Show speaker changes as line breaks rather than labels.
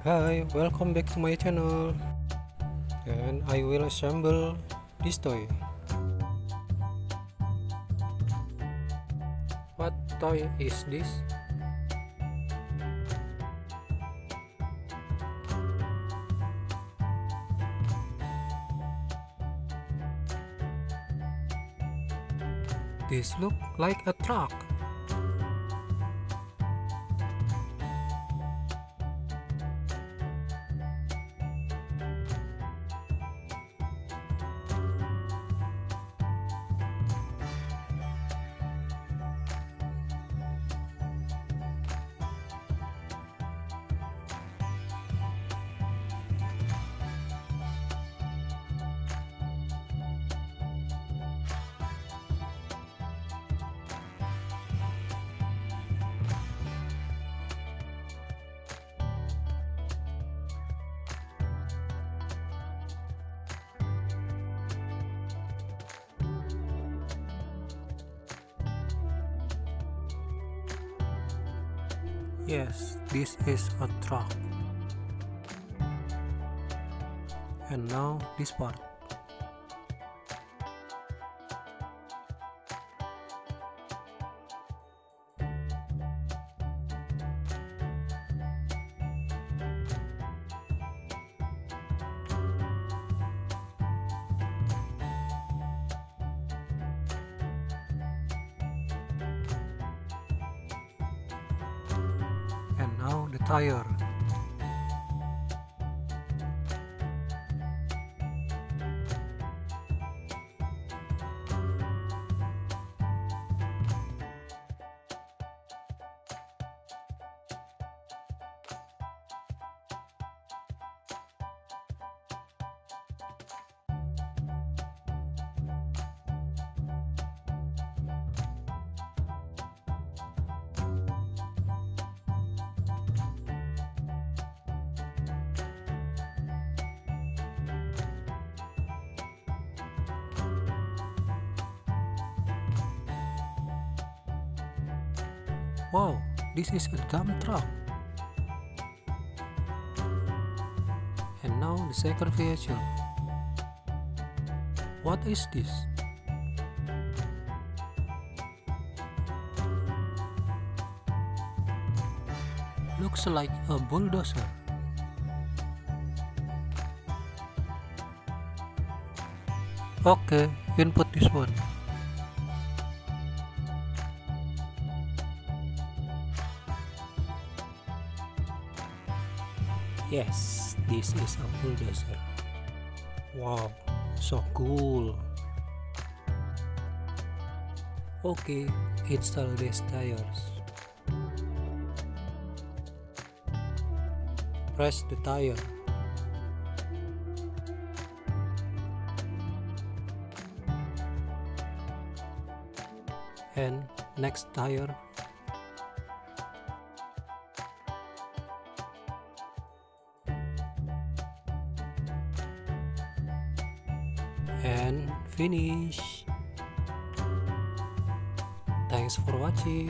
Hi, welcome back to my channel, and I will assemble this toy. What toy is this? This look like a truck. Yes, this is a truck. And now this part. And now the tire. Wow, this is a dump truck. And now the second vehicle. What is this? Looks like a bulldozer. Okay, input this one. Yes, this is a bulldozer. Wow, so cool. Okay, install these tires. Press the tire. And next tire. And finish. Thanks for watching.